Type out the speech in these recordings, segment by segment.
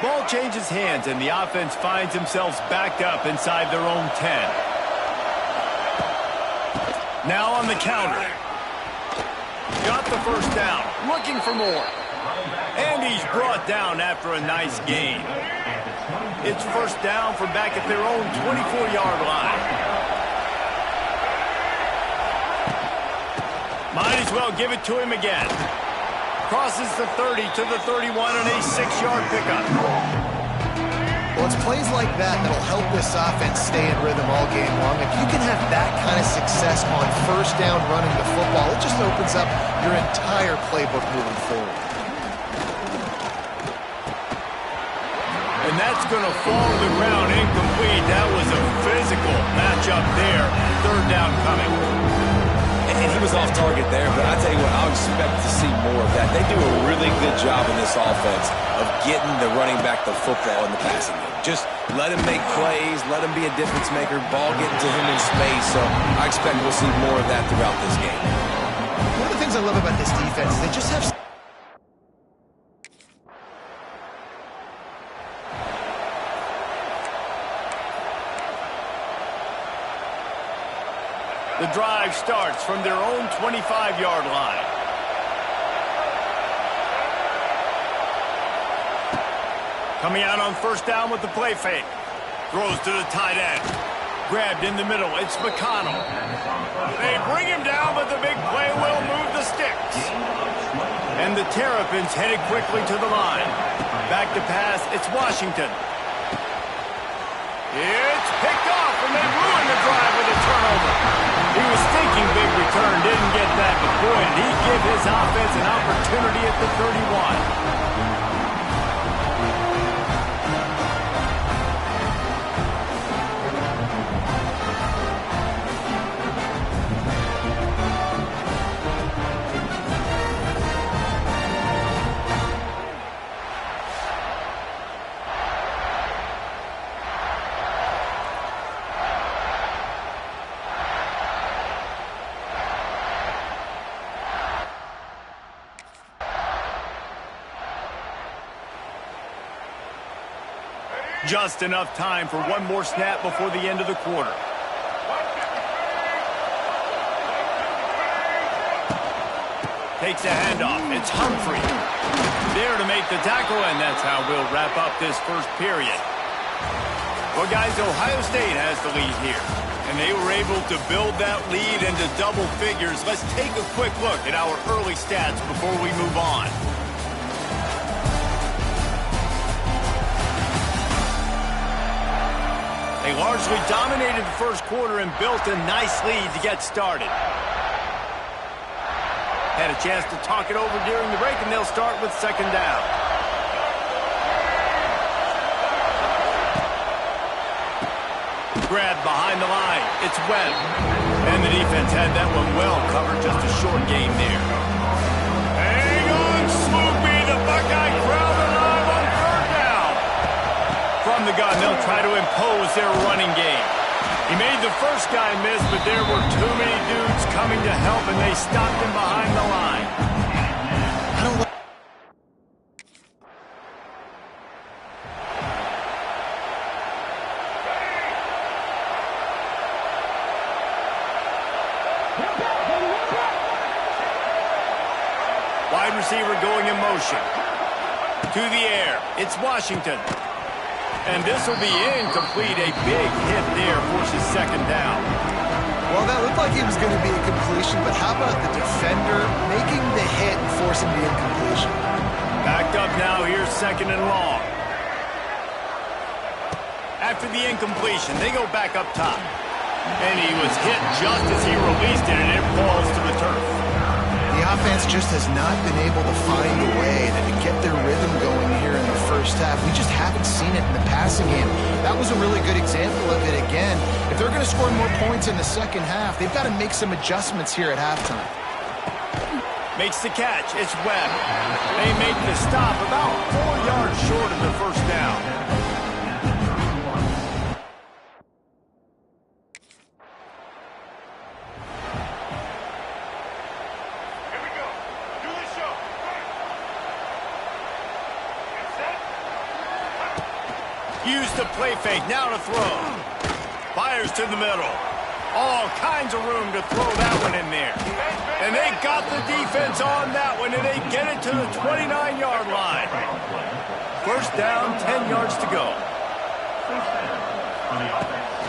Ball changes hands, and the offense finds themselves backed up inside their own 10. Now on the counter. Got the first down, looking for more. And he's brought down after a nice gain. It's first down from back at their own 24-yard line. Might as well give it to him again. Crosses the 30 to the 31 and a 6-yard pickup. Well, it's plays like that that'll help this offense stay in rhythm all game long. If you can have that kind of success on first down running the football, it just opens up your entire playbook moving forward. And that's going to fall to the ground incomplete. That was a physical matchup there. Third down coming. And he was off target there, but I tell you what, I'll expect to see more of that. They do a really good job in this offense of getting the running back the football in the passing game. Just let him make plays, let him be a difference maker, ball getting to him in space. So I expect we'll see more of that throughout this game. One of the things I love about this defense is they just have... The drive starts from their own 25-yard line. Coming out on first down with the play fake. Throws to the tight end. Grabbed in the middle. It's McConnell. They bring him down, but the big play will move the sticks. And the Terrapins headed quickly to the line. Back to pass. It's Washington. It's picked off, and they ruin the drive with a turnover. He was thinking big return, didn't get that, but boy, did he give his offense an opportunity at the 31. Just enough time for one more snap before the end of the quarter. Takes a handoff. It's Humphrey. There to make the tackle, and that's how we'll wrap up this first period. Well, guys, Ohio State has the lead here, and they were able to build that lead into double figures. Let's take a quick look at our early stats before we move on. They largely dominated the first quarter and built a nice lead to get started. Had a chance to talk it over during the break, and they'll start with second down. Grab behind the line. It's Webb. And the defense had that one well covered. Just a short game there. Hang on, Smoopy. The Buckeye crowd alive on third down. From the gun, they'll try to impose their running game. He made the first guy miss, but there were too many dudes coming to help, and they stopped him behind the line. Wide receiver going in motion. To the air. It's Washington. And this will be incomplete. A big hit there forces second down. Well, that looked like it was going to be a completion, but how about the defender making the hit and forcing the incompletion? Backed up now. Here's second and long. After the incompletion, they go back up top. And he was hit just as he released it, and it falls to the turf. The offense just has not been able to find a way to get their rhythm going here in the first half. We just haven't seen it in the passing game. That was a really good example of it again. If they're going to score more points in the second half, they've got to make some adjustments here at halftime. Makes the catch. It's Webb. They make the stop about 4 yards short of the first down. Use the play fake. Now to throw. Fires to the middle. All kinds of room to throw that one in there. And they got the defense on that one, and they get it to the 29-yard line. First down, 10 yards to go.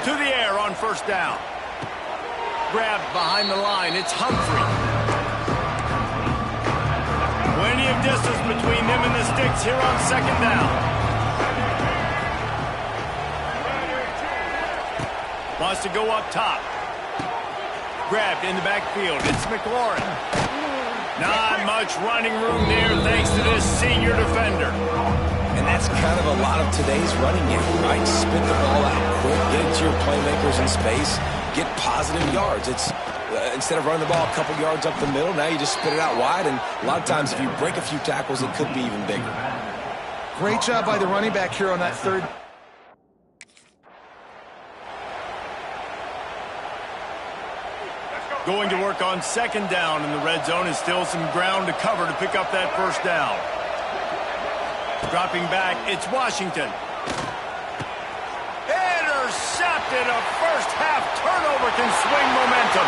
To the air on first down. Grabbed behind the line. It's Humphrey. Plenty of distance between them and the sticks here on second down. Wants to go up top. Grabbed in the backfield. It's McLaurin. Not much running room there thanks to this senior defender. And that's kind of a lot of today's running game, right? Spit the ball out quick, get it to your playmakers in space, get positive yards. It's instead of running the ball a couple yards up the middle, now you just spit it out wide, and a lot of times if you break a few tackles, it could be even bigger. Great job by the running back here on that third. Going to work on second down in the red zone, and still some ground to cover to pick up that first down. Dropping back, it's Washington. Intercepted. A first half turnover can swing momentum.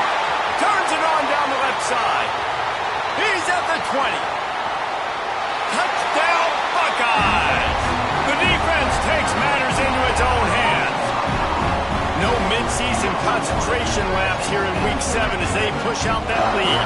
Turns it on down the left side. He's at the 20. Touchdown Buckeyes. The defense takes matters into its own hands. No mid-season concentration laps here in Week 7 as they push out that lead.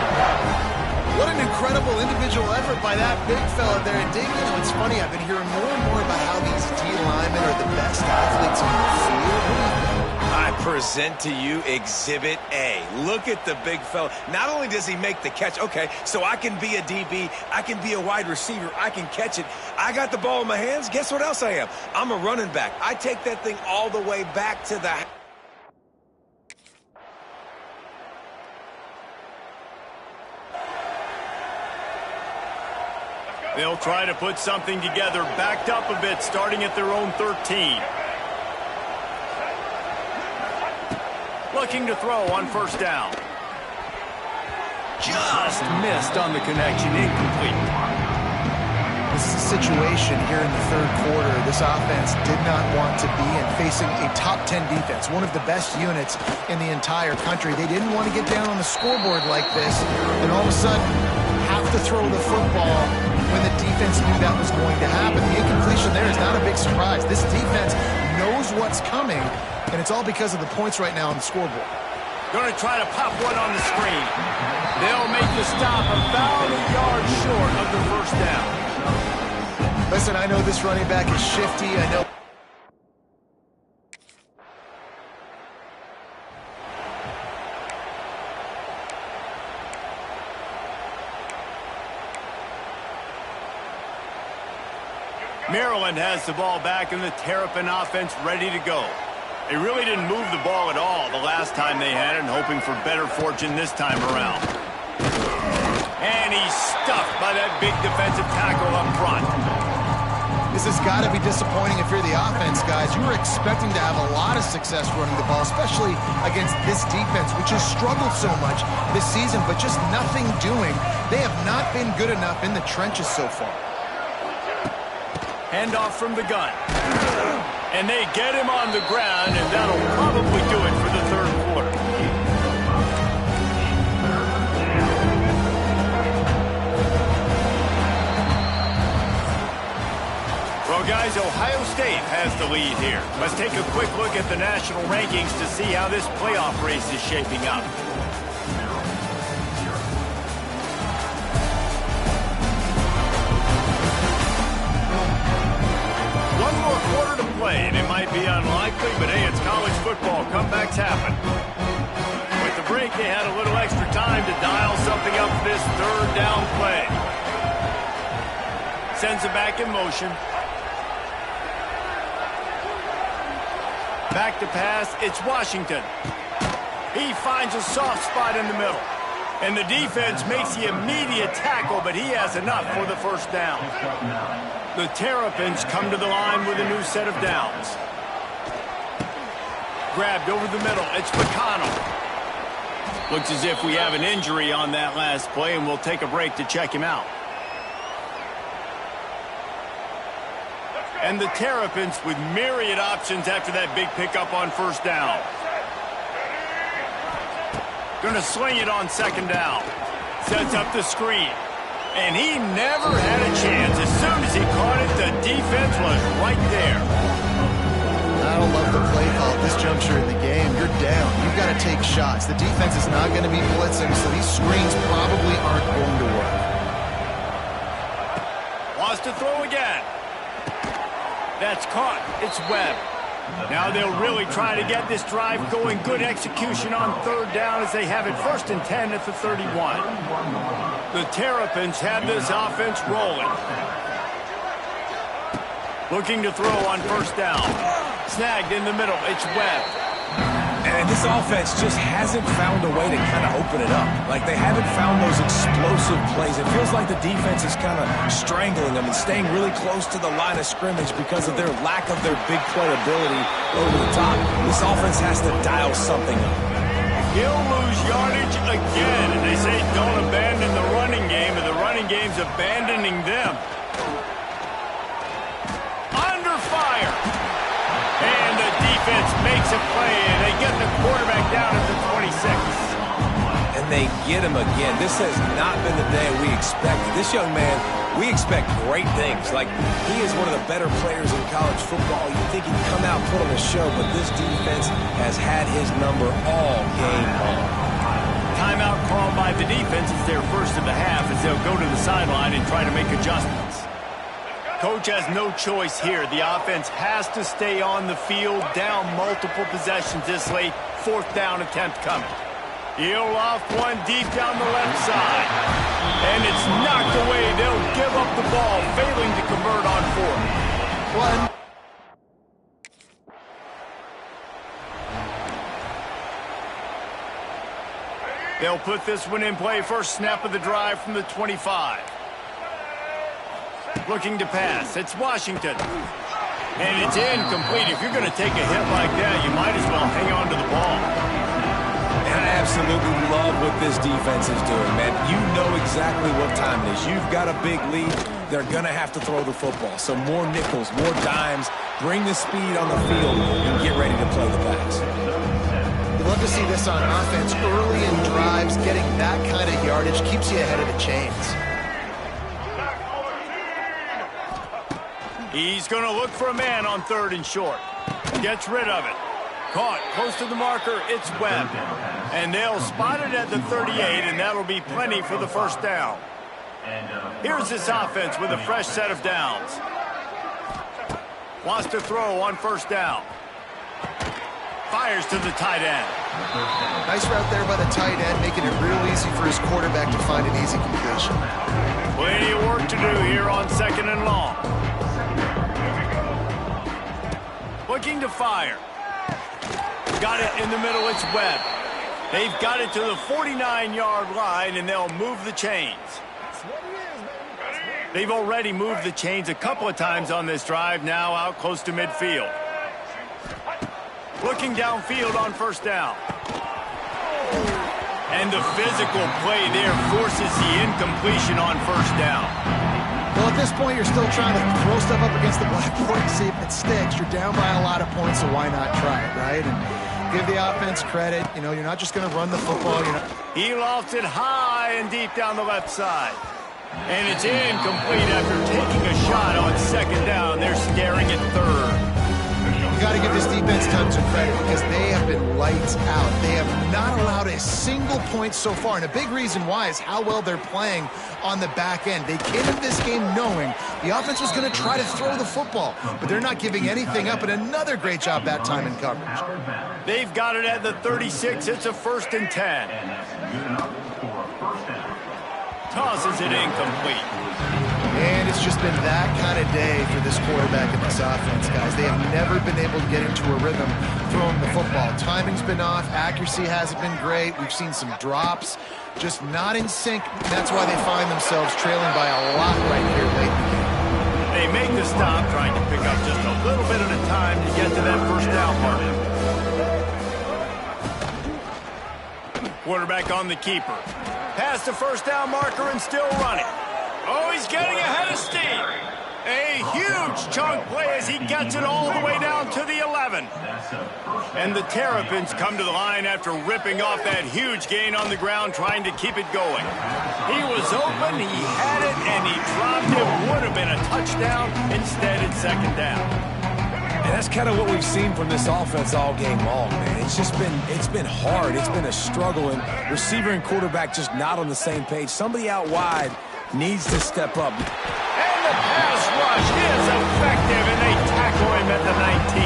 What an incredible individual effort by that big fella there. And Dave, you know, it's funny, I've been hearing more and more about how these D linemen are the best athletes on the field. What do you think? I present to you Exhibit A. Look at the big fella. Not only does he make the catch, okay, so I can be a DB, I can be a wide receiver, I can catch it. I got the ball in my hands. Guess what else I am? I'm a running back. I take that thing all the way back to the... They'll try to put something together, backed up a bit, starting at their own 13. Looking to throw on first down. Just missed on the connection, incomplete. This is a situation here in the third quarter this offense did not want to be in, facing a top 10 defense, one of the best units in the entire country. They didn't want to get down on the scoreboard like this, and all of a sudden have to throw the football when the defense knew that was going to happen. The incompletion there is not a big surprise. This defense knows what's coming, and it's all because of the points right now on the scoreboard. Going to try to pop one on the screen. They'll make the stop about a yard short of the first down. Listen, I know this running back is shifty. I know. Maryland has the ball back and the Terrapin offense ready to go. They really didn't move the ball at all the last time they had it, and hoping for better fortune this time around. And he's stuffed by that big defensive tackle up front. This has got to be disappointing if you're the offense, guys. You were expecting to have a lot of success running the ball, especially against this defense, which has struggled so much this season, but just nothing doing. They have not been good enough in the trenches so far. Handoff from the gun. And they get him on the ground, and that'll probably do it for the third quarter. Well, guys, Ohio State has the lead here. Let's take a quick look at the national rankings to see how this playoff race is shaping up. One more quarter to play, and it might be unlikely, but hey, it's college football. Comebacks happen. With the break, they had a little extra time to dial something up for this third down play. Sends it back in motion. Back to pass, it's Washington. He finds a soft spot in the middle. And the defense makes the immediate tackle, but he has enough for the first down. The Terrapins come to the line with a new set of downs. Grabbed over the middle. It's McConnell. Looks as if we have an injury on that last play, and we'll take a break to check him out. And the Terrapins with myriad options after that big pickup on first down. Going to sling it on second down. Sets up the screen. And he never had a chance. As soon as he caught it, the defense was right there. I don't love the play call at this juncture in the game. You're down. You've got to take shots. The defense is not going to be blitzing, so these screens probably aren't going to work. Wants to throw again. That's caught. It's Webb. Now they'll really try to get this drive going. Good execution on third down as they have it 1st and 10 at the 31. The Terrapins have this offense rolling. Looking to throw on first down. Snagged in the middle. It's Webb. And this offense just hasn't found a way to kind of open it up. Like, they haven't found those explosive plays. It feels like the defense is kind of strangling them and staying really close to the line of scrimmage because of their lack of their big play ability over the top. This offense has to dial something up. He'll lose yardage again. And they say don't abandon the running game, and the running game's abandoning them. Under fire. And the defense makes a play, and they get the quarterback down at the 26. And they get him again. This has not been the day we expected. This young man, we expect great things. Like, he is one of the better players in college football. You think he'd come out, put on a show, but this defense has had his number all game long. Timeout called by the defense is their first of the half as they'll go to the sideline and try to make adjustments. Coach has no choice here. The offense has to stay on the field, down multiple possessions this late. 4th down attempt coming. He'll off one deep down the left side. And it's knocked away. They'll give up the ball, failing to convert on 4th. They'll put this one in play. First snap of the drive from the 25. Looking to pass. It's Washington. And it's incomplete. If you're going to take a hit like that, you might as well hang on to the ball. And I absolutely love what this defense is doing, man. You know exactly what time it is. You've got a big lead. They're going to have to throw the football. So more nickels, more dimes. Bring the speed on the field and get ready to play the pass. You love to see this on offense. Early in drives, getting that kind of yardage keeps you ahead of the chains. He's going to look for a man on 3rd and short. Gets rid of it. Caught close to the marker. It's Webb. And they'll spot it at the 38, and that'll be plenty for the first down. Here's this offense with a fresh set of downs. Wants to throw on first down. Fires to the tight end. Nice route there by the tight end, making it real easy for his quarterback to find an easy completion. Plenty of work to do here on 2nd and long. Looking to fire. Got it in the middle. It's Webb. They've got it to the 49-yard line, and they'll move the chains. They've already moved the chains a couple of times on this drive, now out close to midfield. Looking downfield on first down. And the physical play there forces the incompletion on first down. Well, at this point, you're still trying to throw stuff up against the blackboard and see if it sticks. You're down by a lot of points, so why not try it, right? And give the offense credit. You know, you're not just going to run the football. He lofts it high and deep down the left side. And it's incomplete after taking a shot on 2nd down. They're staring at 3rd. You got to give this defense tons of credit because they have been lights out. They have not allowed a single point so far, and a big reason why is how well they're playing on the back end. They came into this game knowing the offense was going to try to throw the football, but they're not giving anything up, and another great job that time in coverage. They've got it at the 36. It's a 1st and 10. Tosses it incomplete. And it's just been that kind of day for this quarterback and this offense, guys. They have never been able to get into a rhythm throwing the football. Timing's been off. Accuracy hasn't been great. We've seen some drops. Just not in sync. That's why they find themselves trailing by a lot right here late in the game. They make the stop, trying to pick up just a little bit at a time to get to that first down mark. Quarterback on the keeper. Past the first down marker and still running. Oh, he's getting ahead of steam. A huge chunk play as he gets it all the way down to the 11. And the Terrapins come to the line after ripping off that huge gain on the ground, trying to keep it going. He was open, he had it, and he dropped it. Would have been a touchdown. Instead, it's second down. And that's kind of what we've seen from this offense all game long, man. It's been hard. It's been a struggle, and receiver and quarterback just not on the same page. Somebody out wide needs to step up. And the pass rush is effective, and they tackle him at the 19.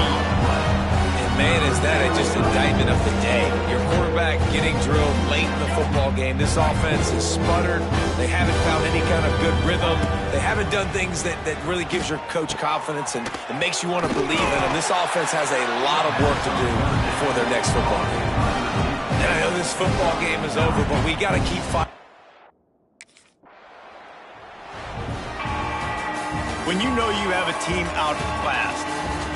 And, man, is that just indictment of the day. Your quarterback getting drilled late in the football game. This offense is sputtered. They haven't found any kind of good rhythm. They haven't done things that really gives your coach confidence and makes you want to believe in them. This offense has a lot of work to do before their next football game. And I know this football game is over, but we got to keep fighting. When you know you have a team outclassed,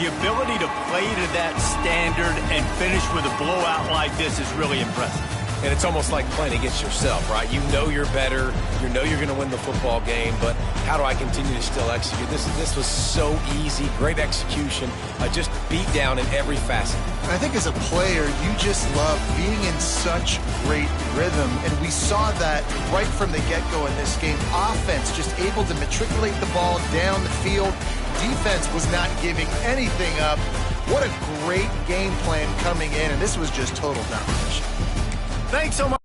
the ability to play to that standard and finish with a blowout like this is really impressive. And it's almost like playing against yourself, right? You know you're better. You know you're going to win the football game, but how do I continue to still execute? This was so easy. Great execution. Just beat down in every facet. And I think as a player, you just love being in such great rhythm. And we saw that right from the get-go in this game. Offense just able to matriculate the ball down the field. Defense was not giving anything up. What a great game plan coming in, and this was just total domination. Thanks so much.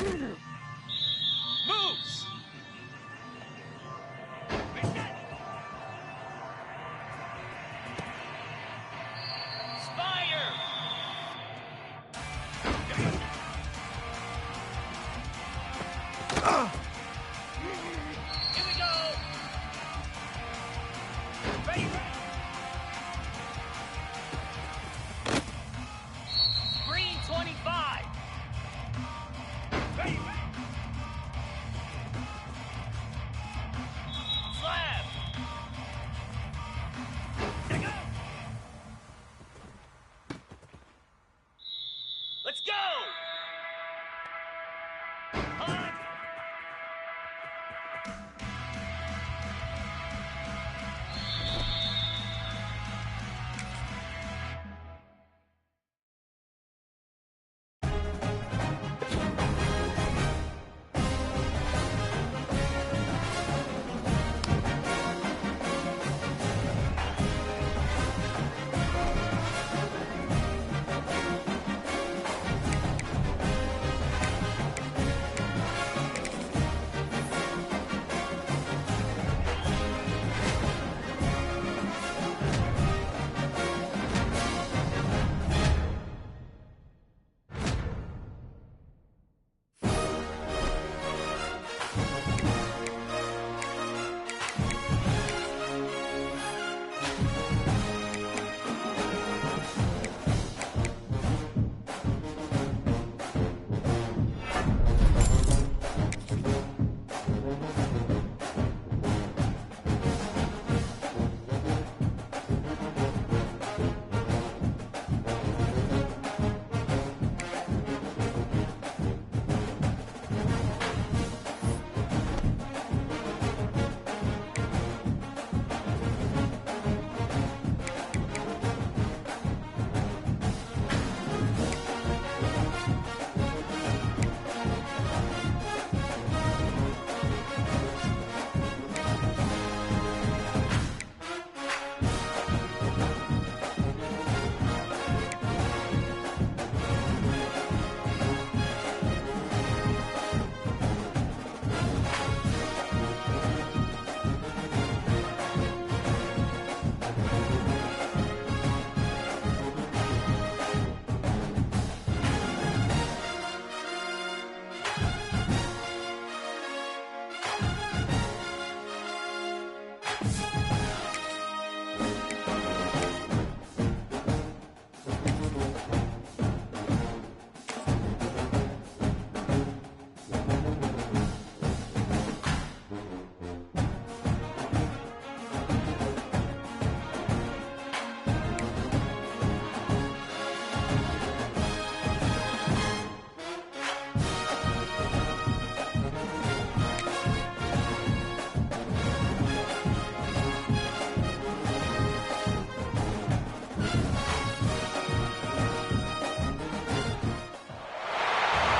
Moves. Spider. Here we go. Ready, ready. Green 25. Ready, ready. Slab. Here we go. Let's go. Hunt.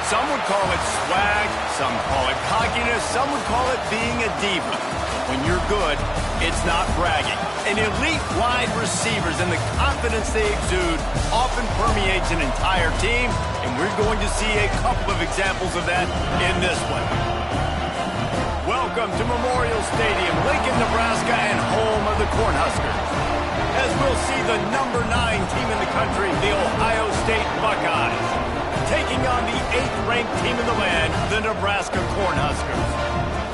Some would call it swag, some call it cockiness, some would call it being a diva. When you're good, it's not bragging. And elite wide receivers and the confidence they exude often permeates an entire team, and we're going to see a couple of examples of that in this one. Welcome to Memorial Stadium, Lincoln, Nebraska, and home of the Cornhuskers. As we'll see the number 9 team in the country, the Ohio State Buckeyes, taking on the 8th-ranked team in the land, the Nebraska Cornhuskers.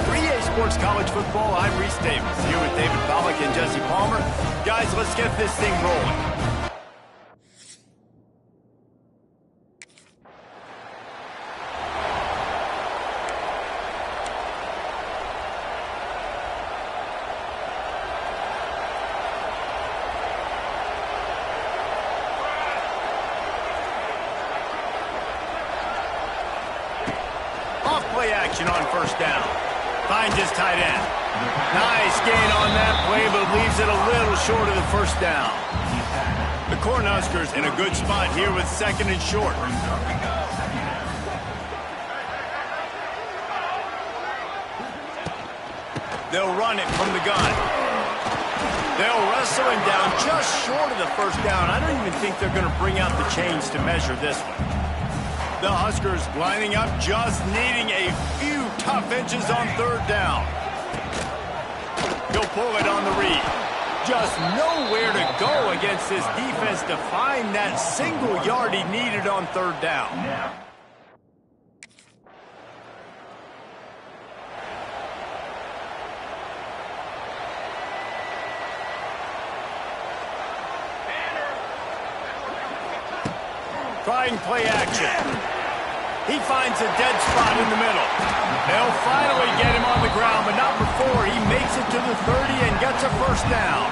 For EA Sports College Football, I'm Reese Davis, here with David Pollack and Jesse Palmer. Guys, let's get this thing rolling. Play action on first down. Finds his tight end. Nice gain on that play, but leaves it a little short of the first down. The Cornhuskers in a good spot here with 2nd and short. They'll run it from the gun. They'll wrestle him down just short of the first down. I don't even think they're going to bring out the chains to measure this one. The Huskers lining up, just needing a few tough inches on third down. He'll pull it on the read. Just nowhere to go against this defense to find that single yard he needed on third down. Trying play action. He finds a dead spot in the middle. They'll finally get him on the ground, but not before he makes it to the 30 and gets a first down.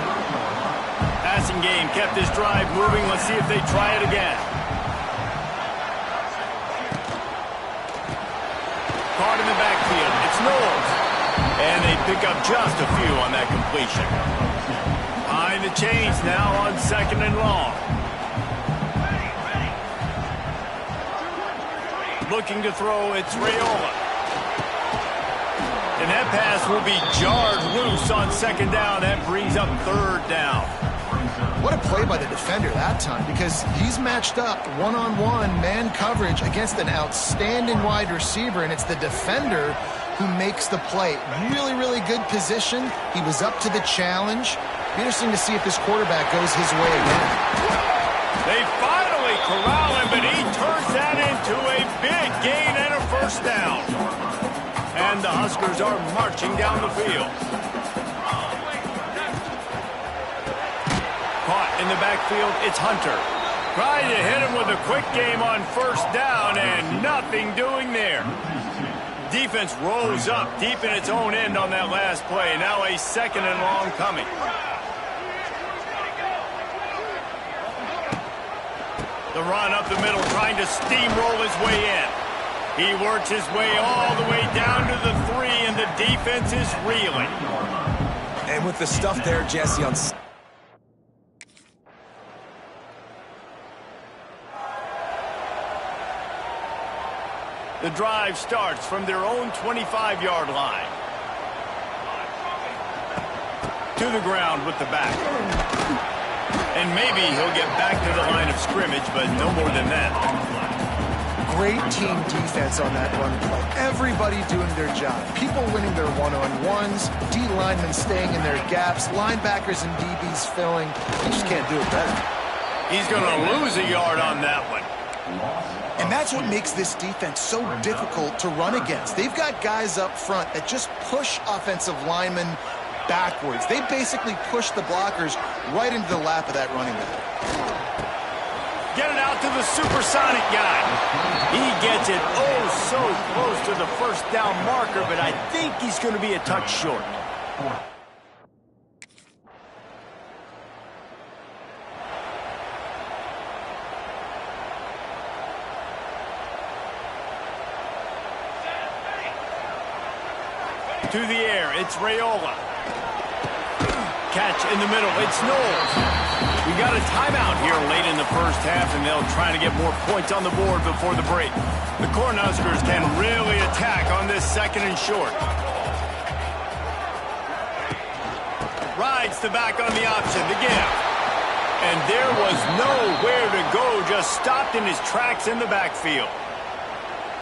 Passing game kept his drive moving. Let's see if they try it again. Caught in the backfield. It's Knowles. And they pick up just a few on that completion. Behind the chains now on 2nd and long. Looking to throw, it's Raiola. And that pass will be jarred loose on 2nd down. That brings up 3rd down. What a play by the defender that time, because he's matched up one-on-one man coverage against an outstanding wide receiver, and it's the defender who makes the play. Really, really good position. He was up to the challenge. Be interesting to see if this quarterback goes his way again. They finally corral him, but he turns that into a big gain and a first down. And the Huskers are marching down the field. Caught in the backfield, it's Hunter. Trying to hit him with a quick game on first down, and nothing doing there. Defense rolls up deep in its own end on that last play. Now a 2nd and long coming. The run up the middle, trying to steamroll his way in. He works his way all the way down to the 3, and the defense is reeling. And with the stuff there, Jesse, on... The drive starts from their own 25-yard line. To the ground with the back. And maybe he'll get back to the line of scrimmage, but no more than that. Great team defense on that run play. Everybody doing their job. People winning their one-on-ones, D linemen staying in their gaps, linebackers and DBs filling. You just can't do it better. He's going to lose a yard on that one. And that's what makes this defense so difficult to run against. They've got guys up front that just push offensive linemen backwards. They basically push the blockers right into the lap of that running back. Get it out to the supersonic guy. He gets it oh so close to the first down marker, but I think he's going to be a touch short. To the air, it's Raiola. Catch in the middle, it's Knowles. We got a timeout here late in the first half, and they'll try to get more points on the board before the break. The Cornhuskers can really attack on this 2nd and short. Rides the back on the option, the give. And there was nowhere to go, just stopped in his tracks in the backfield.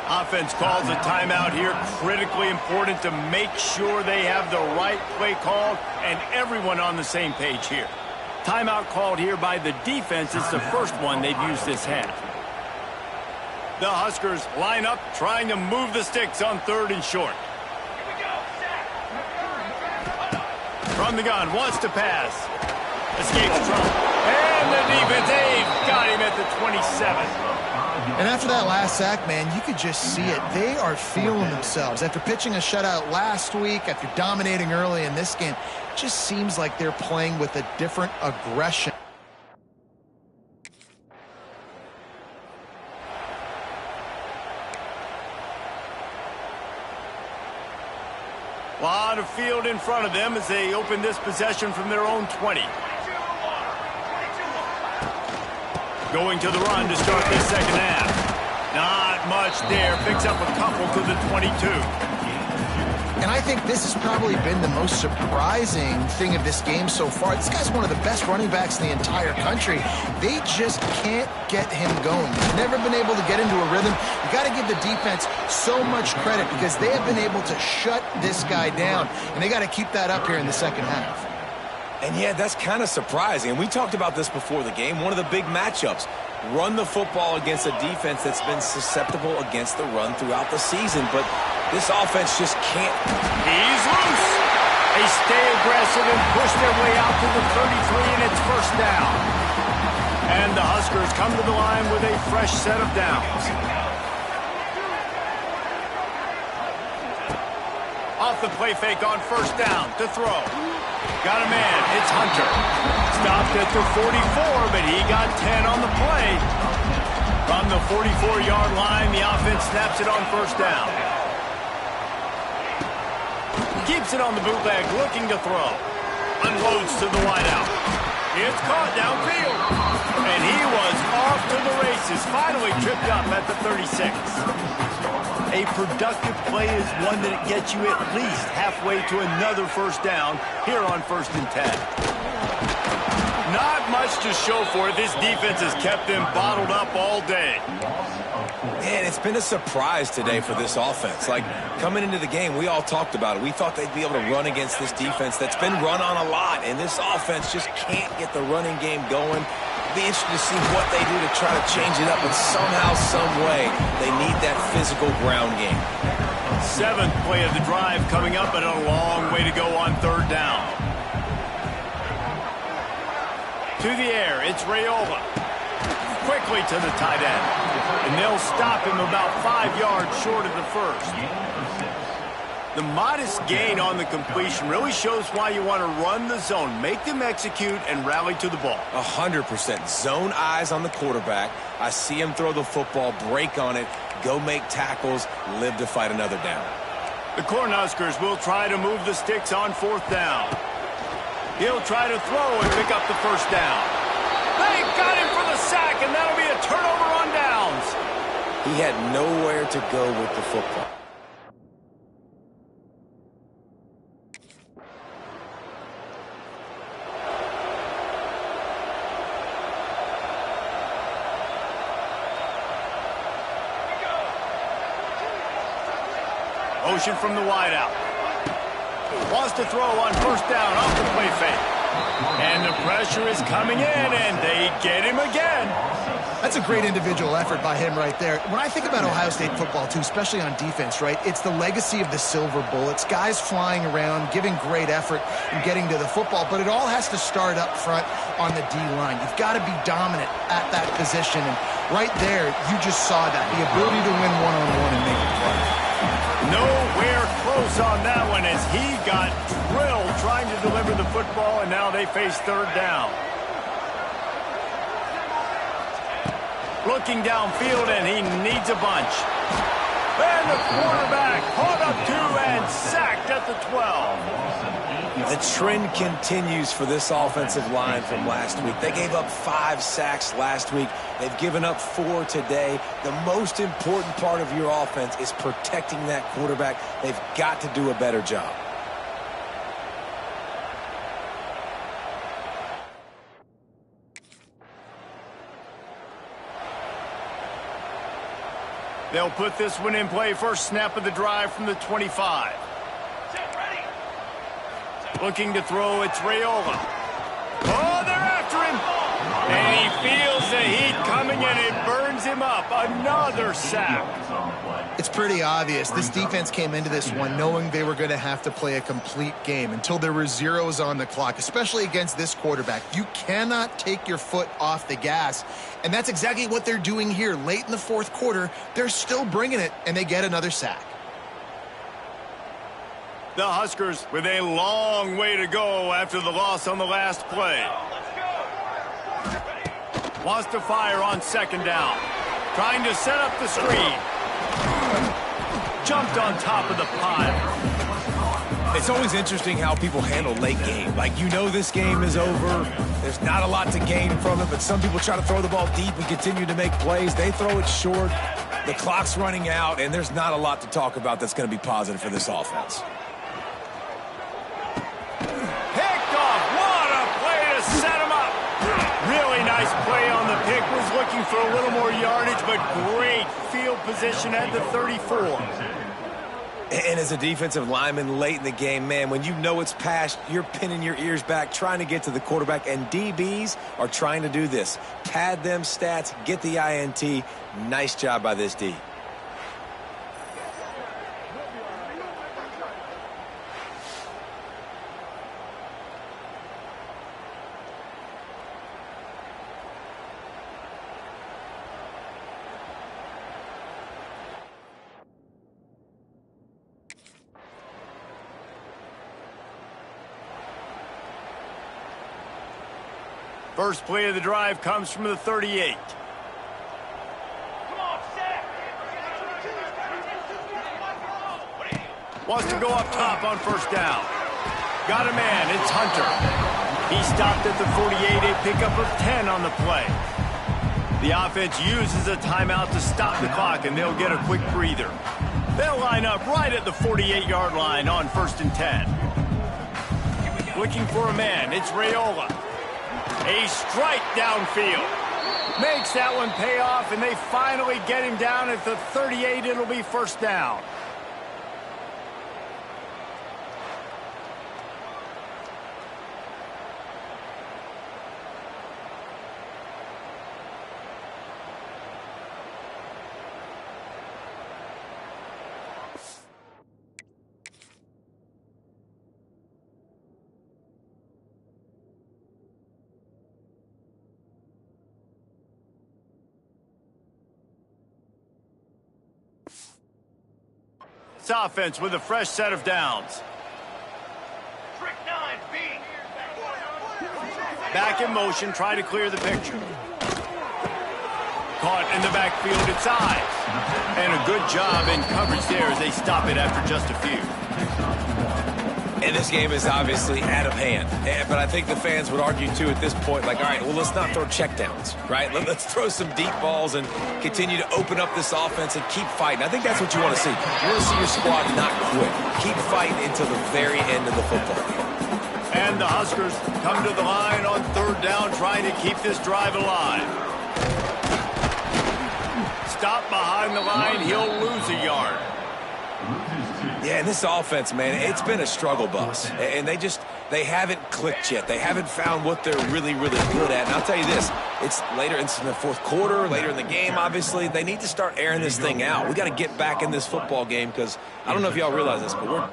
Offense calls a timeout here. Critically important to make sure they have the right play called and everyone on the same page here. Timeout called here by the defense. It's the first one they've used this half. The Huskers line up, trying to move the sticks on 3rd and short. From the gun, wants to pass. Escapes trouble. And the defense, they've got him at the 27. And after that last sack, man, you could just see it. They are feeling themselves. After pitching a shutout last week, after dominating early in this game, it just seems like they're playing with a different aggression. A lot of field in front of them as they open this possession from their own 20. Going to the run to start this 2nd half. Not much there. Picks up a couple to the 22. And I think this has probably been the most surprising thing of this game so far. This guy's one of the best running backs in the entire country. They just can't get him going. He's never been able to get into a rhythm. You got to give the defense so much credit because they have been able to shut this guy down, and they got to keep that up here in the second half. And yeah, that's kind of surprising. And we talked about this before the game. One of the big matchups. Run the football against a defense that's been susceptible against the run throughout the season. But this offense just can't. He's loose. They stay aggressive and push their way out to the 33, and it's first down. And the Huskers come to the line with a fresh set of downs. Off the play fake on first down to throw. Got a man. It's Hunter. Stopped at the 44, but he got 10 on the play. From the 44-yard line, the offense snaps it on first down. Keeps it on the bootleg, looking to throw. Unloads to the wideout. It's caught downfield. And he was off to the races. Finally tripped up at the 36. A productive play is one that gets you at least halfway to another first down here on 1st and 10. Not much to show for it. This defense has kept them bottled up all day. Man, it's been a surprise today for this offense. Like, coming into the game, we all talked about it. We thought they'd be able to run against this defense that's been run on a lot, and this offense just can't get the running game going. Be interested to see what they do to try to change it up, but somehow, some way, they need that physical ground game. 7th play of the drive coming up, and a long way to go on 3rd down. To the air, it's Raiola. Quickly to the tight end. And they'll stop him about 5 yards short of the first. The modest gain on the completion really shows why you want to run the zone. Make them execute and rally to the ball. 100%. Zone eyes on the quarterback. I see him throw the football, break on it, go make tackles, live to fight another down. The Cornhuskers will try to move the sticks on 4th down. He'll try to throw and pick up the first down. They got him for the sack, and that'll be a turnover on downs. He had nowhere to go with the football. Motion from the wideout. Wants to throw on first down off the play fake. And the pressure is coming in, and they get him again. That's a great individual effort by him right there. When I think about Ohio State football, too, especially on defense, right, it's the legacy of the silver bullets, guys flying around, giving great effort and getting to the football, but it all has to start up front on the D-line. You've got to be dominant at that position, and right there, you just saw that, the ability to win one-on-one and make a play. Nowhere close on that one as he got drilled trying to deliver the football, and now they face 3rd down. Looking downfield, and he needs a bunch. And the quarterback caught up to and sacked at the 12. The trend continues for this offensive line from last week. They gave up 5 sacks last week. They've given up 4 today. The most important part of your offense is protecting that quarterback. They've got to do a better job. They'll put this one in play. First snap of the drive from the 25. Looking to throw, it's Raiola. Oh, they're after him. And he feels the heat coming, and it burns him up. Another sack. It's pretty obvious. This defense came into this one knowing they were going to have to play a complete game until there were zeros on the clock, especially against this quarterback. You cannot take your foot off the gas, and that's exactly what they're doing here. Late in the 4th quarter, they're still bringing it, and they get another sack. The Huskers with a long way to go after the loss on the last play. Wants to fire on 2nd down. Trying to set up the screen. Jumped on top of the pile. It's always interesting how people handle late game. Like, you know this game is over. There's not a lot to gain from it, but some people try to throw the ball deep and continue to make plays. They throw it short. The clock's running out, and there's not a lot to talk about that's going to be positive for this offense. Nice play on the pick. Was looking for a little more yardage, but great field position at the 34. And as a defensive lineman late in the game, man, when you know it's passed, you're pinning your ears back, trying to get to the quarterback, and DBs are trying to do this. Pad them stats, get the INT. Nice job by this D. First play of the drive comes from the 38. Wants to go up top on first down. Got a man, it's Hunter. He stopped at the 48, a pickup of 10 on the play. The offense uses a timeout to stop the clock, and they'll get a quick breather. They'll line up right at the 48-yard line on 1st and 10. Looking for a man, it's Raiola. A strike downfield. Makes that one pay off, and they finally get him down at the 38. It'll be first down. Offense with a fresh set of downs. Back in motion, try to clear the picture. Caught in the backfield, it's eyes. And a good job in coverage there as they stop it after just a few. And this game is obviously out of hand. But I think the fans would argue, too, at this point, like, all right, well, let's not throw checkdowns, right? Let's throw some deep balls and continue to open up this offense and keep fighting. I think that's what you want to see. You want to see your squad not quit. Keep fighting until the very end of the football game. And the Huskers come to the line on 3rd down, trying to keep this drive alive. Stop behind the line, he'll lose a yard. Yeah, and this offense, man, it's been a struggle bus. And they haven't clicked yet. They haven't found what they're really, really good at. And I'll tell you this, it's in the 4th quarter, later in the game, obviously. They need to start airing this thing out. We got to get back in this football game because I don't know if y'all realize this, but we're...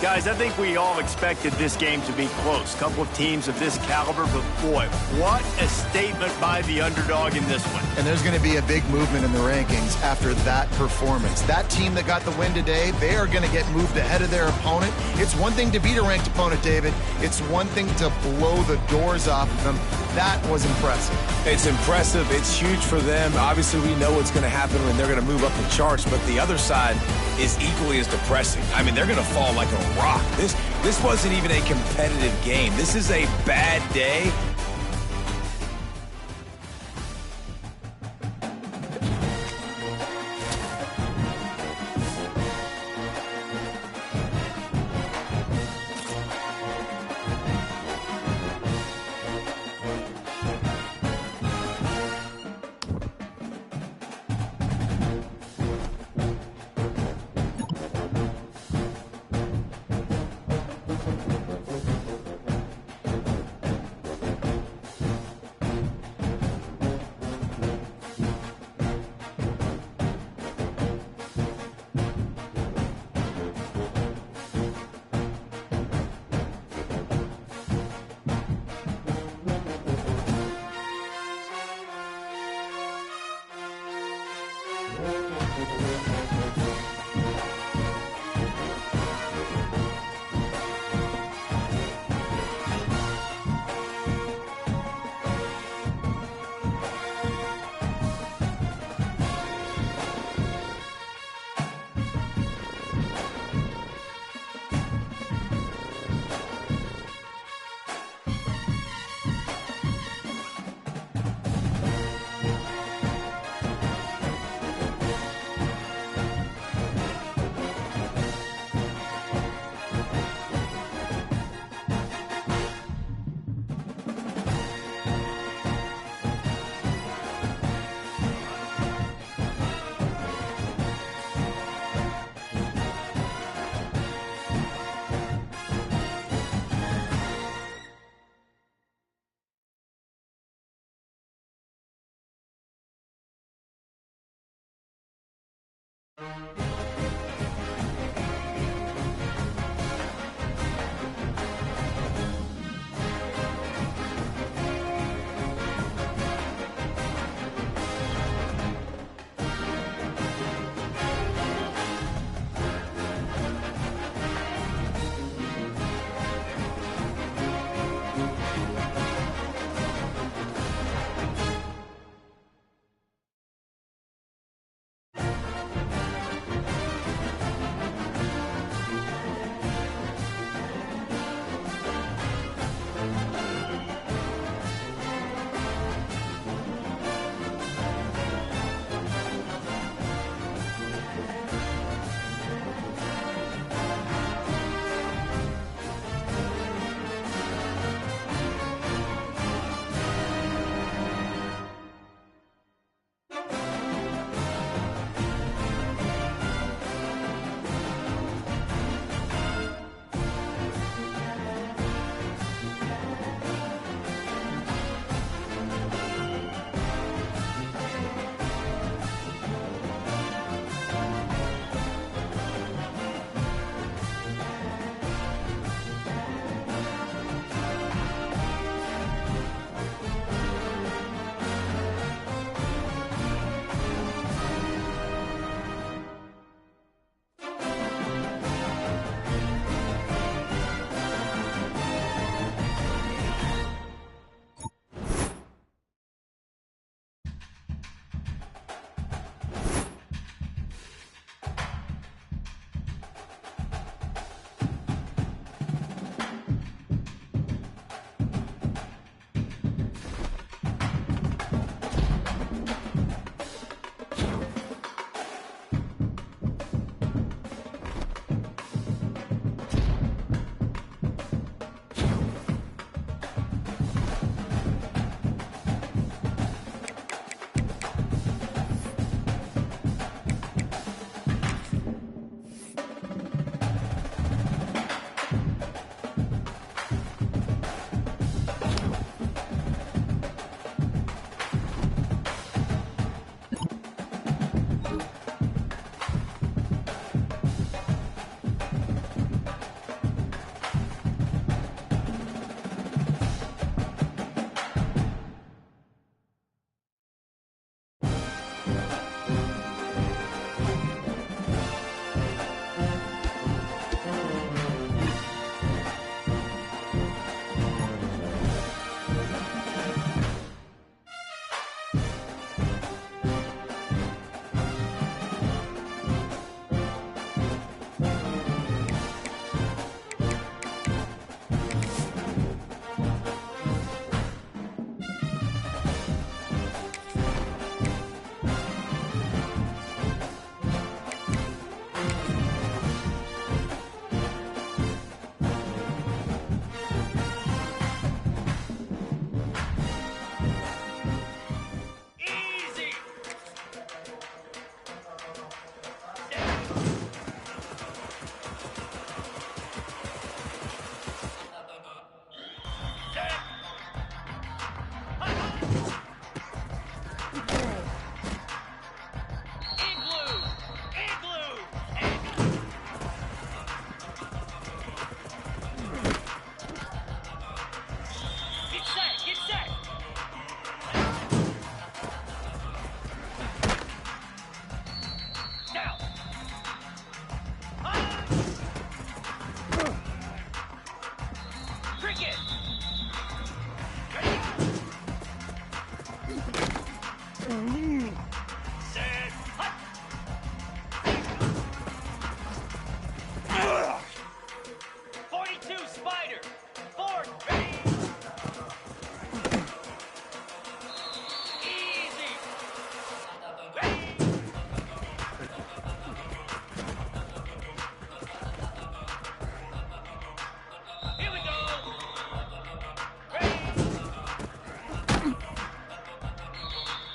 Guys, I think we all expected this game to be close. Couple of teams of this caliber, but boy, what a statement by the underdog in this one. And there's going to be a big movement in the rankings after that performance. That team that got the win today, they are going to get moved ahead of their opponent. It's one thing to beat a ranked opponent, David. It's one thing to blow the doors off of them. That was impressive. It's impressive. It's huge for them. Obviously, we know what's going to happen when they're going to move up the charts, but the other side is equally as depressing. I mean, they're going to fall like a rock. This wasn't even a competitive game. This is a bad day.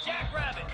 Jackrabbit.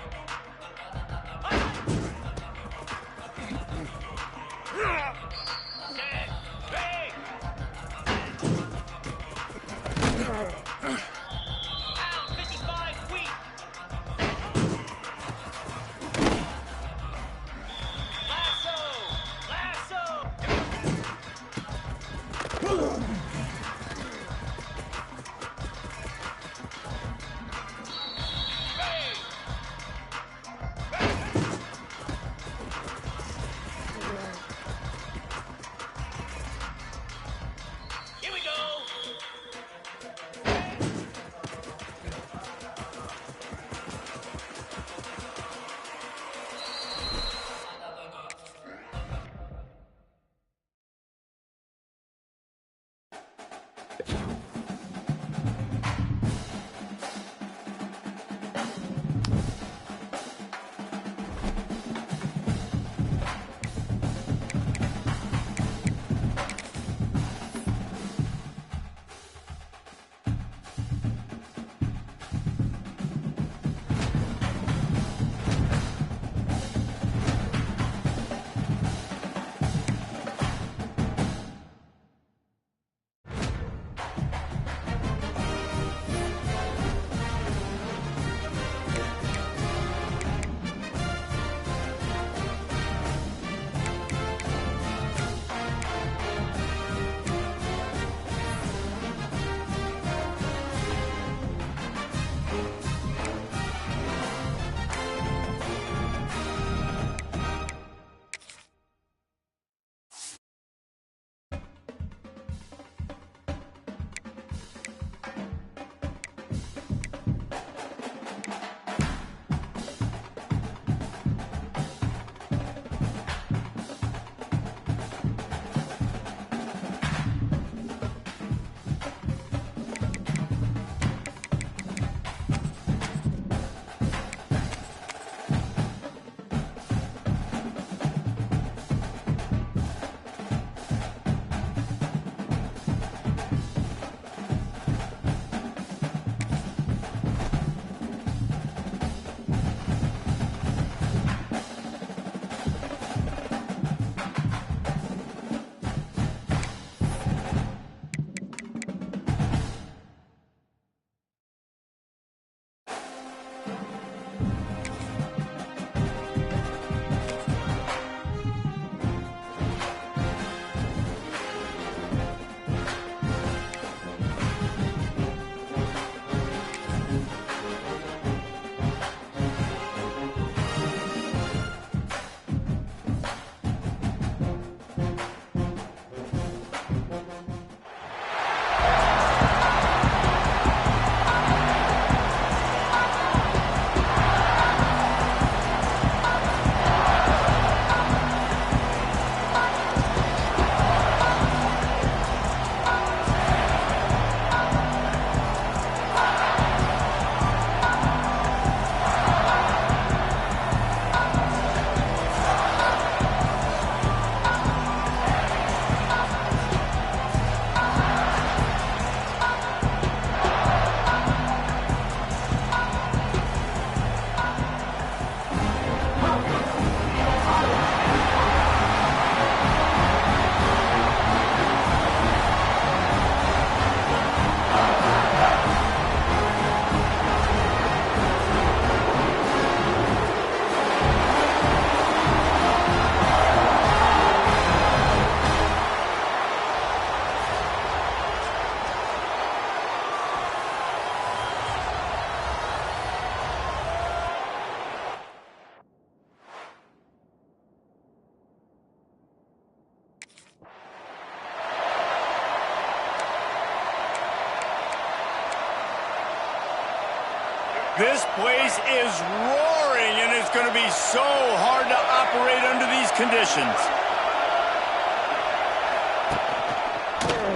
This place is roaring, and it's going to be so hard to operate under these conditions.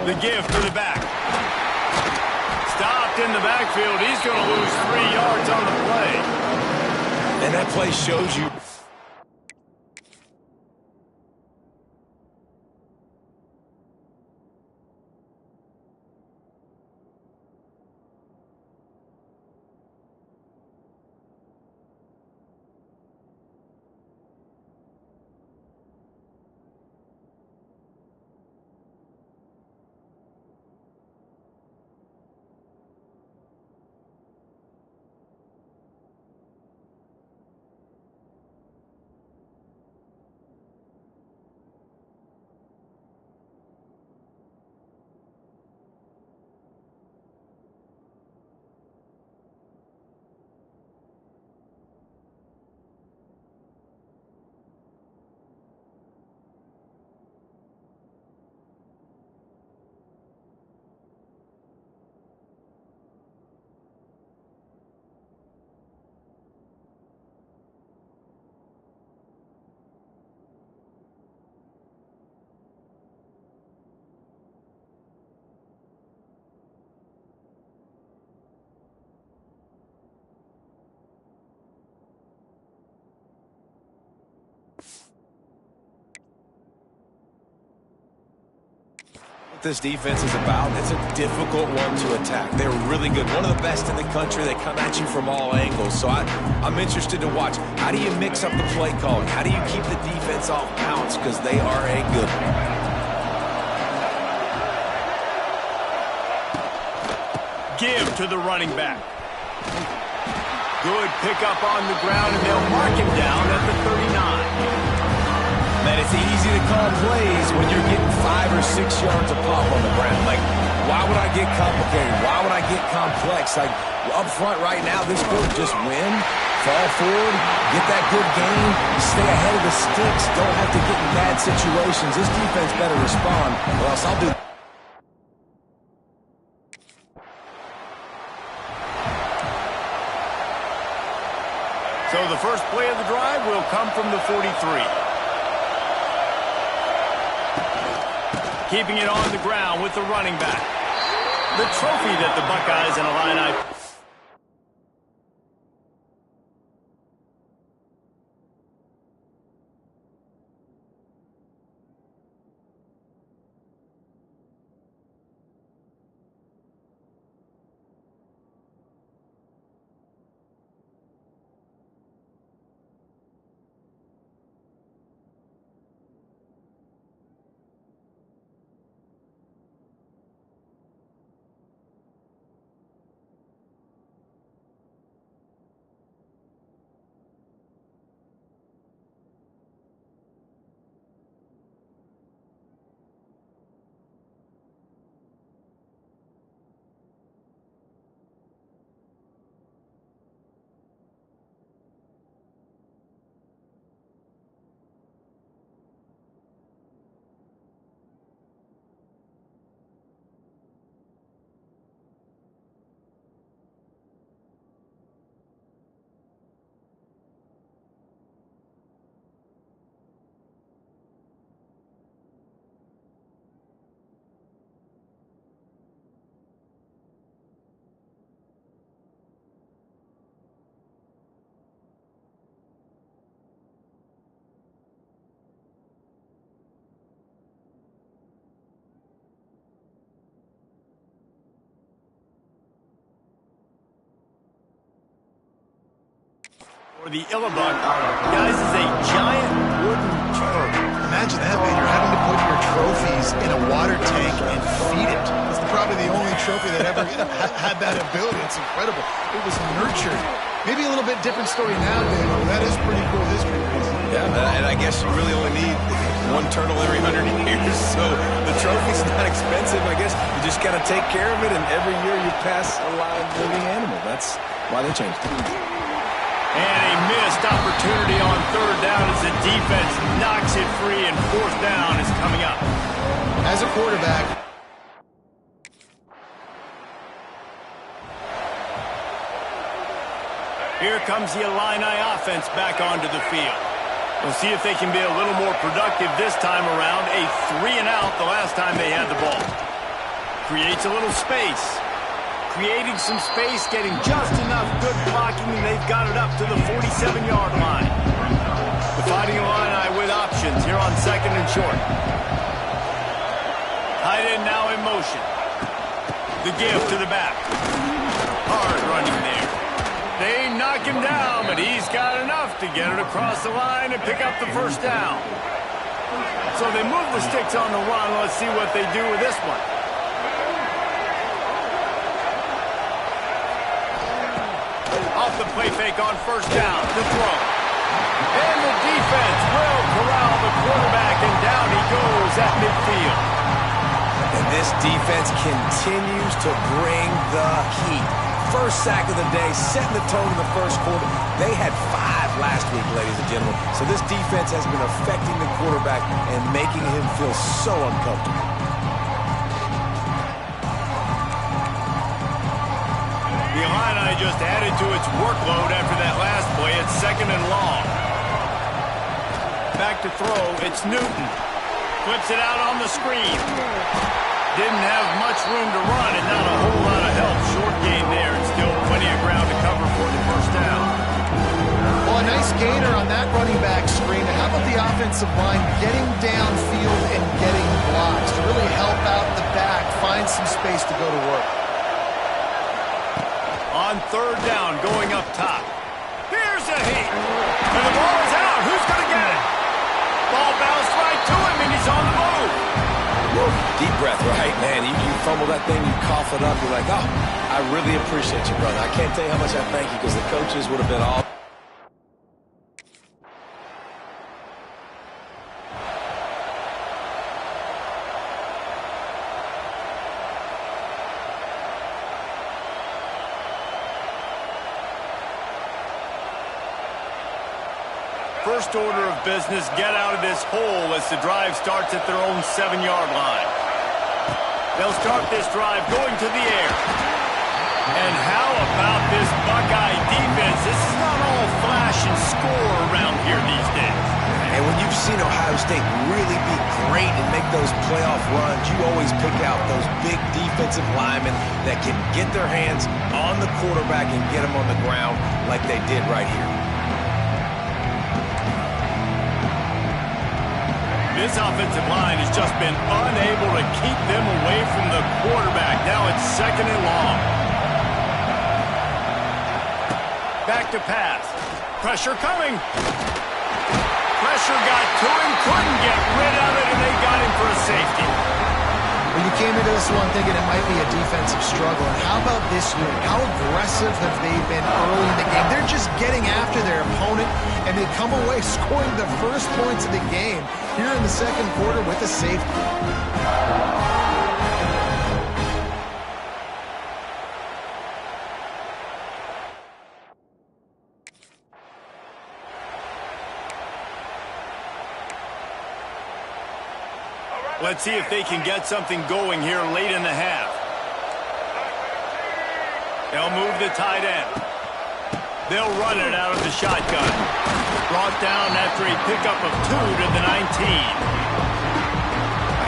The give to the back. Stopped in the backfield. He's going to lose 3 yards on the play. And that play shows you. This defense is about. It's a difficult one to attack. They're really good. One of the best in the country. They come at you from all angles. So I'm interested to watch. How do you mix up the play calling? How do you keep the defense off balance? Because they are a good one. Give to the running back. Good pickup on the ground, and they'll mark him down at the 39. Man, it's easy to call plays when you're getting 5 or 6 yards of pop on the ground. Like, why would I get complicated? Why would I get complex? Like, up front right now, this group just win, fall forward, get that good game, stay ahead of the sticks, don't have to get in bad situations. This defense better respond, or else I'll do. So the first play of the drive will come from the 43. Keeping it on the ground with the running back. The trophy that the Buckeyes and Illini... For the Illinois, guys, is a giant wooden turd. Imagine that, man. You're having to put your trophies in a water tank and feed it. It's probably the only trophy that ever had that ability. It's incredible. It was nurtured. Maybe a little bit different story now, Daniel. That is pretty cool history. Yeah, and I guess you really only need one turtle every 100 years, so the trophy's not expensive. I guess you just got to take care of it, and every year you pass a live living animal. That's why they changed it. And a missed opportunity on third down as the defense knocks it free, and fourth down is coming up. As a quarterback, here comes the Illini offense back onto the field. We'll see if they can be a little more productive this time around. A 3-and-out the last time they had the ball. Creates a little space. Creating some space, getting just enough good blocking, and they've got it up to the 47-yard line. The Fighting Illini with options here on second and short. Tight end now in motion. The give to the back. Hard running there. They knock him down, but he's got enough to get it across the line and pick up the first down. So they move the sticks on the run. Let's see what they do with this one. Off the play fake on first down to throw. And the defense will corral the quarterback, and down he goes at midfield. And this defense continues to bring the heat. First sack of the day, setting the tone in the first quarter. They had 5 last week, ladies and gentlemen. So this defense has been affecting the quarterback and making him feel so uncomfortable. The Illini just added to its workload after that last play. It's second and long. Back to throw. It's Newton. Flips it out on the screen. Didn't have much room to run and not a whole lot of help. Short gain there and still plenty of ground to cover for the first down. well, a nice gainer on that running back screen. How about the offensive line getting downfield and getting blocks to really help out the back, find some space to go to work. On third down, going up top. Here's a heat. And the ball is out. Who's going to get it? Ball bounced right to him, and he's on the move. Woo. Deep breath, right, man? You fumble that thing, you cough it up, you're like, oh, I really appreciate you, brother. I can't tell you how much I thank you because the coaches would have been all... First order of business, get out of this hole as the drive starts at their own 7-yard line. They'll start this drive going to the air. And how about this Buckeye defense? This is not all flash and score around here these days. And when you've seen Ohio State really be great and make those playoff runs, you always pick out those big defensive linemen that can get their hands on the quarterback and get him on the ground like they did right here. This offensive line has just been unable to keep them away from the quarterback. Now it's second and long. Back to pass. Pressure coming. Pressure got to him, couldn't get rid of it, and they got him for a safety. Well, you came into this one thinking it might be a defensive struggle. And how about this unit? How aggressive have they been early in the game? They're just getting after their opponent, and they come away scoring the first points of the game here in the second quarter with a safety. Let's see if they can get something going here late in the half. They'll move the tight end. They'll run it out of the shotgun. Brought down after a pickup of 2 to the 19.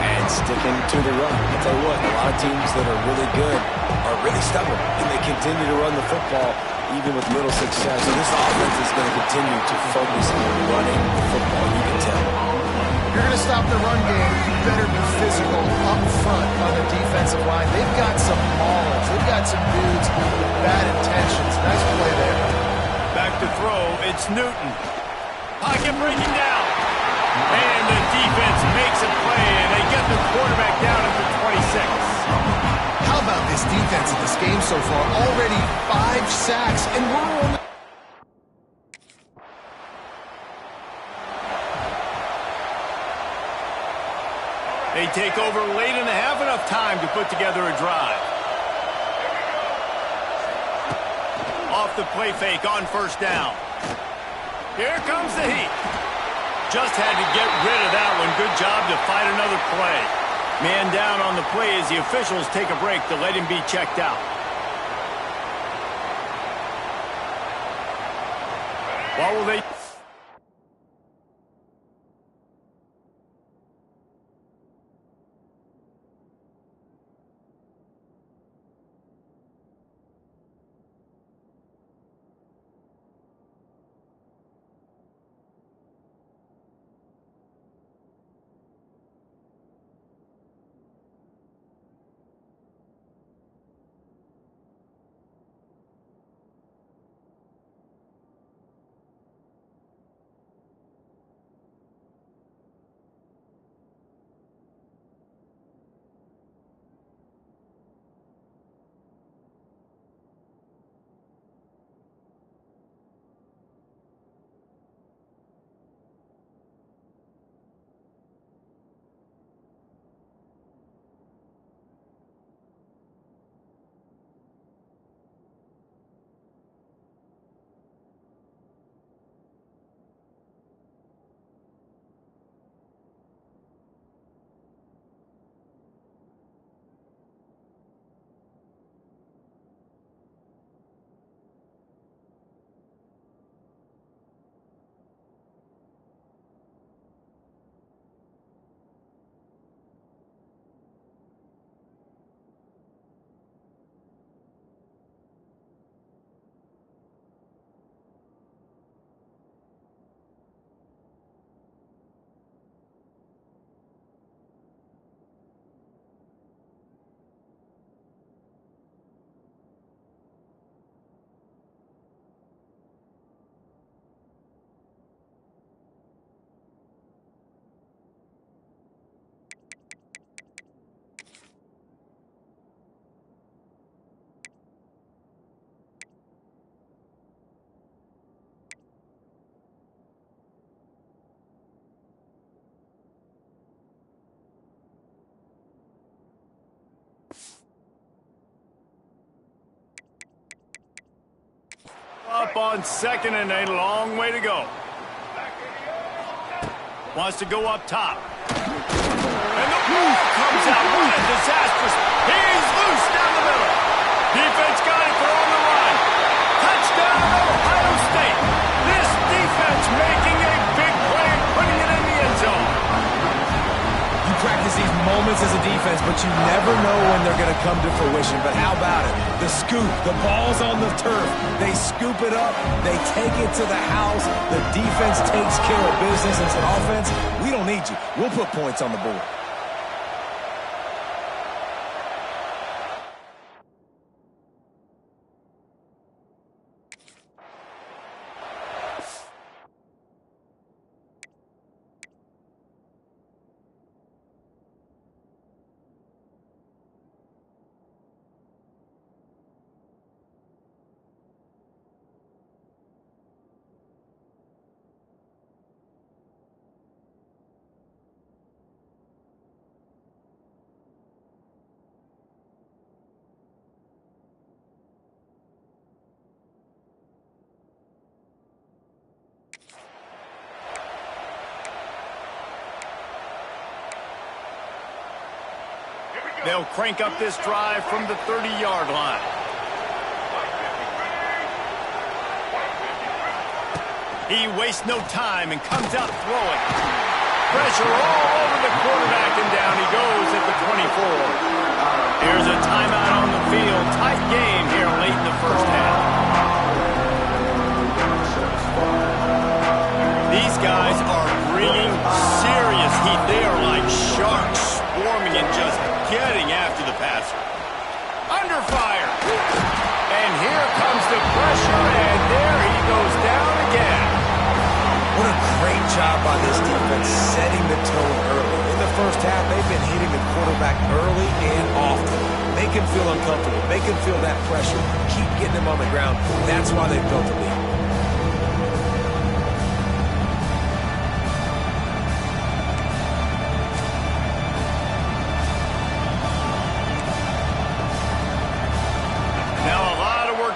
And sticking to the run. I'll tell you what, a lot of teams that are really good are really stubborn, and they continue to run the football even with little success. So this offense is going to continue to focus on running the football, you can tell. If you're going to stop the run game, you better be physical up front on the defensive line. They've got some maulers. They've got some dudes with bad intentions. Nice play there. Back to throw, it's Newton. Pocket breaking down. And the defense makes a play, and they get the quarterback down at the 26. How about this defense in this game so far? Already 5 sacks, and we're only... They take over late in the half, enough time to put together a drive. Off the play fake on first down. Here comes the heat. Just had to get rid of that one. Good job to fight another play. Man down on the play as the officials take a break to let him be checked out. What will they... up on second and a long way to go. Wants to go up top. And the ball comes out. What a disastrous. He's loose down the middle. Defense got it. They're on the line. Touchdown, Ohio State. This defense making a big play and putting it in the end zone. You practice these moments as a defense, but you never know when they're going to come to fruition. But how about it? The scoop, the ball's on the turf. They scoop it up. They take it to the house. The defense takes care of business. As an offense, we don't need you. We'll put points on the board. They'll crank up this drive from the 30-yard line. He wastes no time and comes out throwing. Pressure all over the quarterback, and down he goes at the 24. Here's a timeout on the field. Tight game here late in the first half. These guys are bringing serious heat. They are like sharks swarming and just getting after the passer. Under fire. And here comes the pressure, and there he goes down again. What a great job by this defense setting the tone early. In the first half, they've been hitting the quarterback early and often. Make him feel uncomfortable. Make him feel that pressure. Keep getting him on the ground. That's why they've built the lead.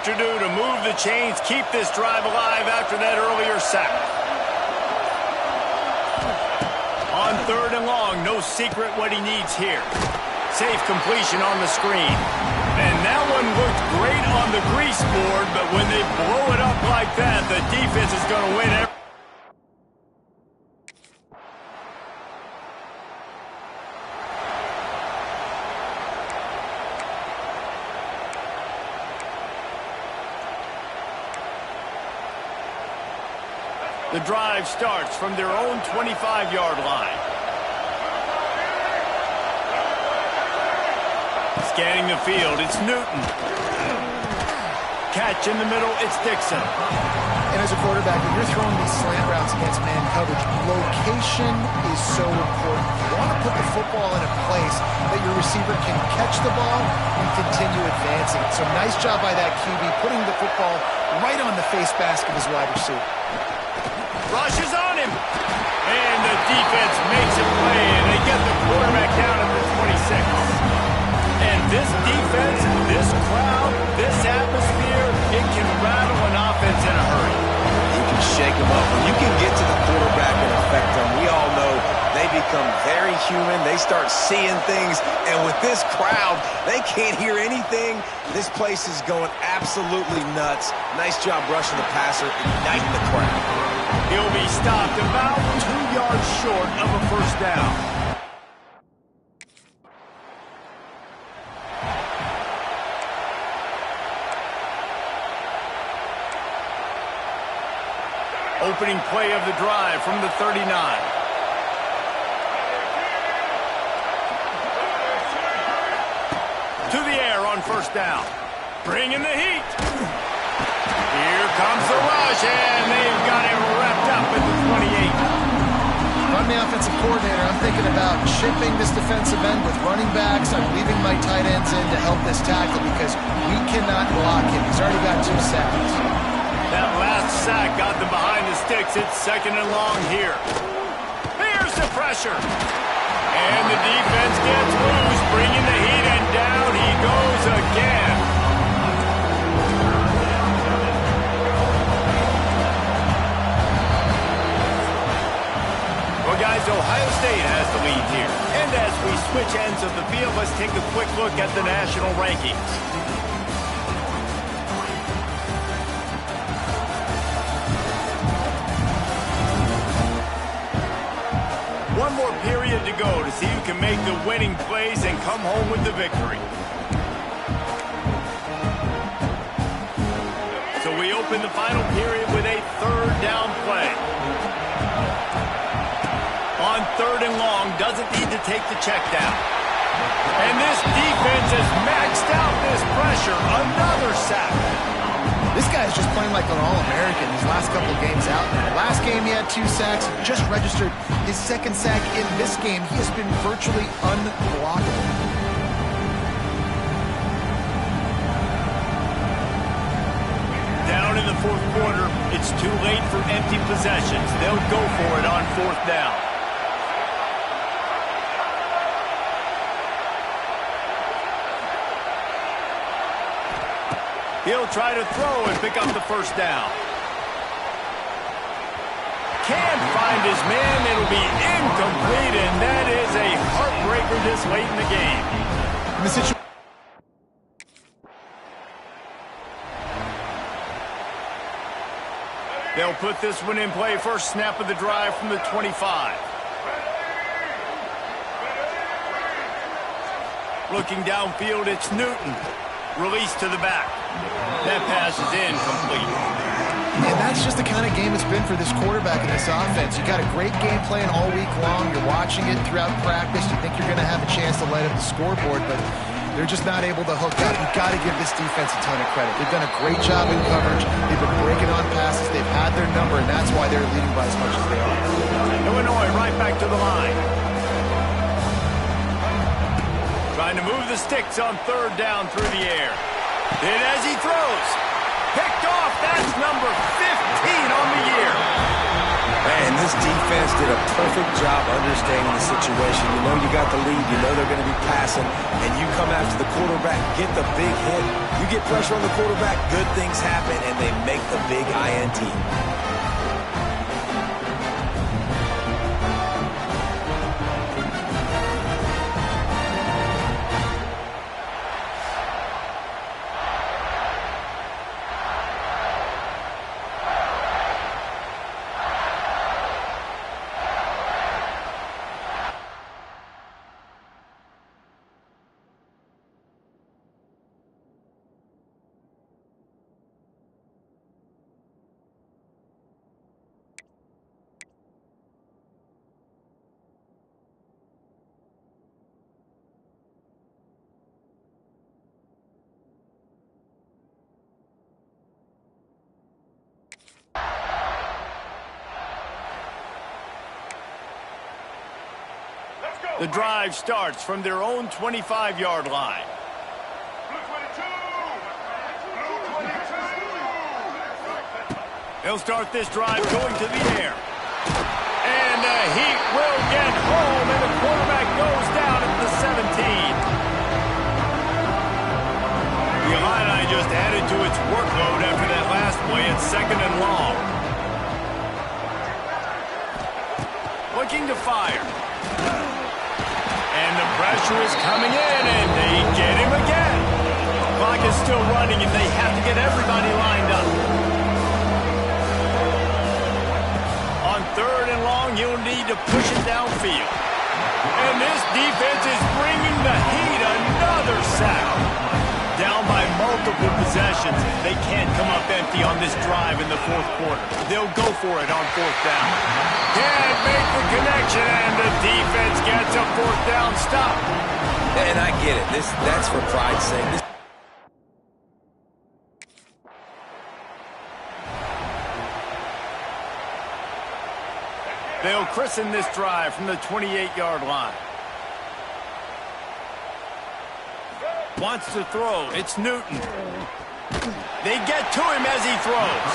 To do to move the chains, keep this drive alive after that earlier sack. On third and long, no secret what he needs here. Safe completion on the screen. And that one looked great on the grease board, but when they blow it up like that, the defense is going to win every. The drive starts from their own 25-yard line. Scanning the field, it's Newton. Catch in the middle, it's Dixon. And as a quarterback, when you're throwing these slant routes against man coverage, location is so important. You want to put the football in a place that your receiver can catch the ball and continue advancing. So nice job by that QB, putting the football right on the face mask of his wide receiver. Rushes on him. And the defense makes a play, and they get the quarterback down at the 26. And this defense, this crowd, this atmosphere, it can rattle an offense in a hurry. You can shake them up. When you can get to the quarterback and affect them, we all know they become very human. They start seeing things. And with this crowd, they can't hear anything. This place is going absolutely nuts. Nice job rushing the passer, igniting the crowd. He'll be stopped about 2 yards short of a first down. Opening play of the drive from the 39. To the air on first down. Bringing the heat. Here comes the rush, and they've got it wrapped up at the 28. I'm the offensive coordinator. I'm thinking about shipping this defensive end with running backs. I'm leaving my tight ends in to help this tackle because we cannot block him. He's already got 2 sacks. That last sack got them behind the sticks. It's second and long here. Here's the pressure. And the defense gets loose, bringing the heat, and down he goes again. seems Ohio State has the lead here. And as we switch ends of the field, let's take a quick look at the national rankings. One more period to go to see who can make the winning plays and come home with the victory. So we open the final period with a third down play. On third and long, doesn't need to take the check down. And this defense has maxed out this pressure. Another sack. This guy's just playing like an All-American these last couple of games out now. Last game he had 2 sacks, just registered his second sack in this game. He has been virtually unblockable. Down in the fourth quarter, it's too late for empty possessions. They'll go for it on fourth down. He'll try to throw and pick up the first down. Can't find his man. It'll be incomplete, and that is a heartbreaker this late in the game. They'll put this one in play. First snap of the drive from the 25. Looking downfield, it's Newton. Release to the back. That pass is incomplete. And that's just the kind of game it's been for this quarterback in this offense. You got a great game plan all week long. You're watching it throughout practice. You think you're going to have a chance to light up the scoreboard, but they're just not able to hook up. You've got to give this defense a ton of credit. They've done a great job in coverage. They've been breaking on passes. They've had their number, and that's why they're leading by as much as they are. Illinois right back to the line. Trying to move the sticks on third down through the air. And as he throws, picked off. That's number 15 on the year. Man, this defense did a perfect job understanding the situation. You know you got the lead. You know they're going to be passing. And you come after the quarterback, get the big hit. You get pressure on the quarterback, good things happen, and they make the big INT. The drive starts from their own 25-yard line. He'll start this drive going to the air. And he will get home, and the quarterback goes down at the 17. The Illini just added to its workload after that last play at second and long. Looking to fire. And the pressure is coming in, and they get him again. The clock is still running, and they have to get everybody lined up. On third and long, you'll need to push it downfield. And this defense is bringing the heat. Another sack. Down by multiple possessions. They can't come up empty on this drive in the fourth quarter. They'll go for it on fourth down. Can't make the connection, and the defense gets a fourth down stop. And I get it. That's for pride's sake. They'll christen this drive from the 28-yard line. Wants to throw. It's Newton. They get to him as he throws.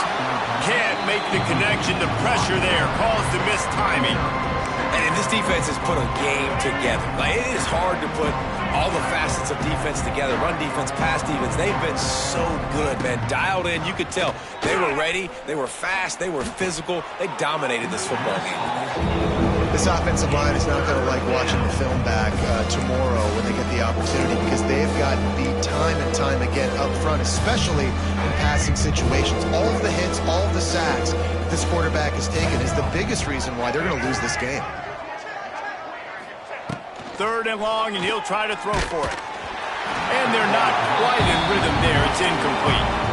Can't make the connection. The pressure there caused the missed timing. And this defense has put a game together. Like, it is hard to put all the facets of defense together. Run defense, pass defense. They've been so good, man. Dialed in. You could tell they were ready. They were fast. They were physical. They dominated this football game. This offensive line is not going to like watching the film back tomorrow when they get the opportunity, because they've gotten beat time and time again up front, especially in passing situations. All of the hits, all of the sacks this quarterback has taken is the biggest reason why they're going to lose this game. 3rd and long, and he'll try to throw for it. And they're not quite in rhythm there. It's incomplete.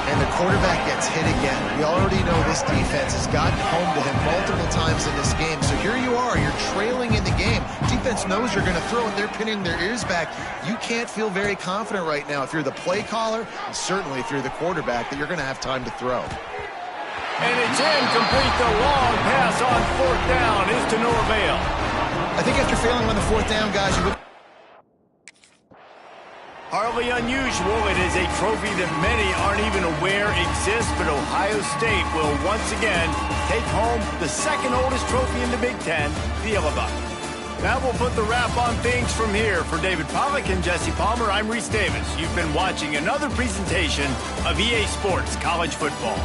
And the quarterback gets hit again. We already know this defense has gotten home to him multiple times in this game. So here you are, you're trailing in the game. Defense knows you're going to throw it. They're pinning their ears back. You can't feel very confident right now if you're the play caller, and certainly if you're the quarterback, that you're going to have time to throw. And it's incomplete. The long pass on 4th down is to no avail. I think after failing on the 4th down, guys, you look... Hardly unusual. It is a trophy that many aren't even aware exists, but Ohio State will once again take home the 2nd oldest trophy in the Big Ten, the Yellow Buck. Now we'll put the wrap on things from here. For David Pollack and Jesse Palmer, I'm Reese Davis. You've been watching another presentation of EA Sports College Football.